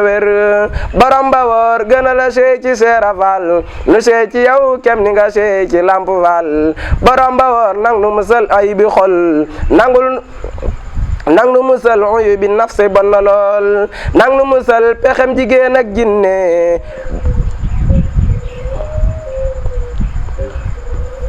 wér borom ba woor gën a la sey ci Seera Faal nu sey ci yow kem ni nga sey ci Lamp Faal borom ba woor nang nu musal ay bi xol nang nu musal uyu bi nafsi bon na lool nang nu musal pexem jigéen ak jinne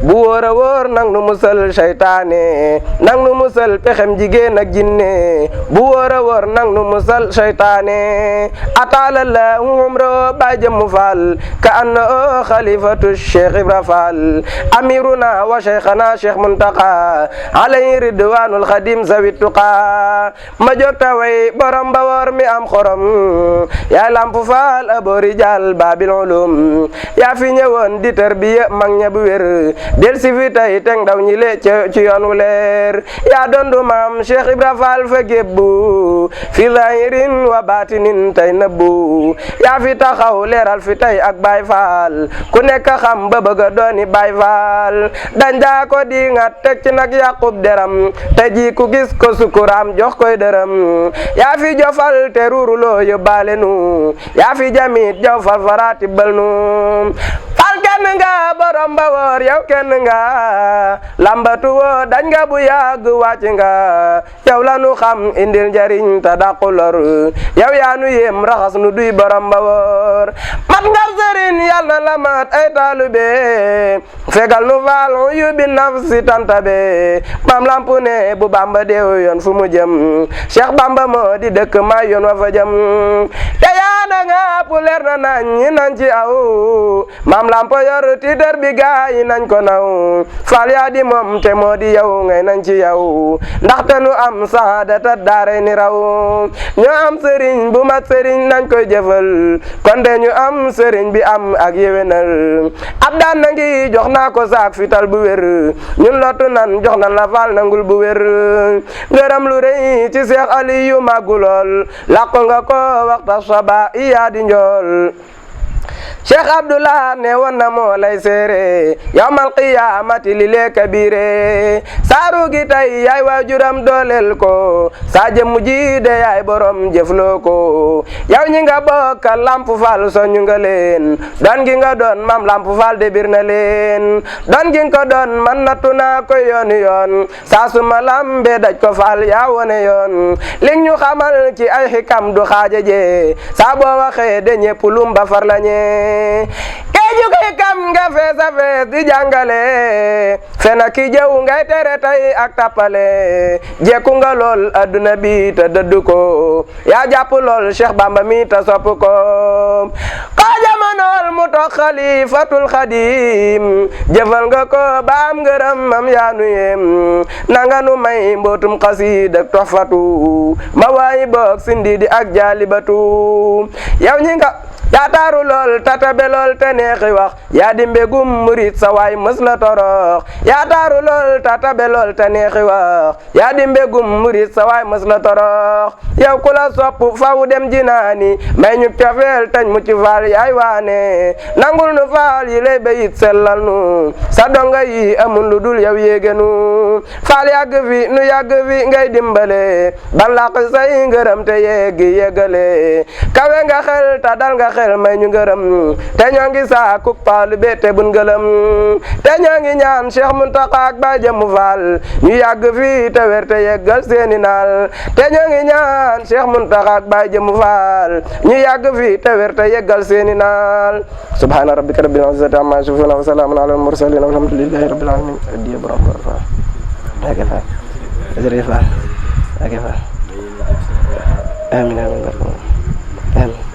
bu wóor a wóor nang nu musal seytaane nang nu musal pexem jigéen ak jinne bu wóor a wóor nang nu musal seytaane ataala lahu umro Baay Jëmmu Faal ka anna xalifatu Cheikh Ibra Faal amiruna wa cheikhana Cheikh Muntaqa alayhi ridwanul xadim zawit tuqa ma jóg ta way borom ba woor mi am xorom yaa Lamp Faal abori jal babil ulum yaa fi ñëwoon di tarbiya mag ña bu wér del si fi tey teg ndaw ñi le ci yoon wu leer yaa dondu maam Cheikh Ibra Fall fa gébbu fi zahirin wa batinin tey nëbbu yaa fi taxaw leeral fi tey ak Baay Faal ku nekk xam ba bëgg a dooni Baay Faal dañ daa ko di nga teg ci nag yàqub deram te ji ku gis ko sukuraam jox koy dërëm yaa fi jofal te ruuruloo yóbbaale nu yaa fi jamit jaw fal faraati bal nu fal kenn nga borom ba woor yow kenn nga lambatu woo dañ nga bu yàgg wàcc nga yow la nu xam indil njariñ ta dàqu lor yow yaa nu yem raxas nu duy borom ba woor mat nga sëriñ yal na la mat ay taalube fegal nu faal yu bi nafsi tantabe maam lampu ne bu Bamba deew yoon fu mu jëm Cheikh Bamba moo di dëkk may yoon wa fa jëm te yaa na nga pu leer na nañ ñi nañ ci aw maam lampo yor tiitër bi gaay nañ ko naw faal yaa di moom te moo di yow ngay nañ ci yow ndaxte nu am saadata daare ni raw ñu am sëriñ bu mat sëriñ nañ koy jëfal kon de ñu am sëriñ bi am ak yéwénal ab daan na ngi jox naa ko saak fital bu wér ñun lottu nan jox nan la faal nangul bu wér ngërëm lu rëy ci Seex Aliyu màggu lool làqu nga ko waxta saba iyaa di njool Cheikh Abdullah ne woon na moo lay seere yawmal qiyaamati li lee kabire saaru gi tay yaay waajuram dooleel ko saa jëmm ji de yaay borom jëfloo ko yow ñi nga bokkal Lamp Faal soñu nga leen doon gi nga doon maam Lamp Faal de bir na leen doon gi nga ko doon man nattu naa ko yoon saa suma lambe daj ko faal yaa wone yoon li ñu xamal ci ay xikam du xaajaje saa boo waxee de ñepp lum ba far lañe keju xikam nga fees a fees di jàngale fena ki jëw ngay tere tay ak tappale jekku nga lool adduna bi te dëddu ko yaa jàpp lool Cheikh Bamba mi te sopp ko jamonool mu toog xalifatul xadim jëfal nga ko baam ngërëm mam yaanu yem nanga nu may mbootum xasiid ak toxfatu ma waayi boog sindi di ak jaalibatu yow ñi nga yaa taaru lool tatabe lool te neexi wax yaa di mbégum murit sa waay mës la torox yaa taaru lool tatabe lool te neexi wax yaa di mbégum murit sa waay mës la torox yow ku la sopp faw dem jinaani may ñu cofeel tañ mu ci faal yaay waane nangul nu faal yi lay bayit sellal nu sa donga yi amul lu dul yow yéegenu faal yàgg fi nu yàgg fi ngay dimbale ban laq say ngërëm te yeggi yeggale kawe nga xel ta dal nga xel may ñu ngërëm te ñoo ngi saakuk paalu be te bun ngërëm te ñoo ngi ñaan Cheikh Muntaqa ak Baay Jëmmu Faal ñu yàgg fi te wér te yeggal seeni naal te ñoo ngi ñaan Cheikh Muntaqa ak Baay Jëmmu Faal ñu yàgg fi te wér te yeggal seeni naal subhaana rabbika rabbil izzati amma yasifuun wa salaamun alal mursaliin walhamdulillahi rabbil aalamiin adiya borom fa ak fa jërëjëf ak fa amiin amiin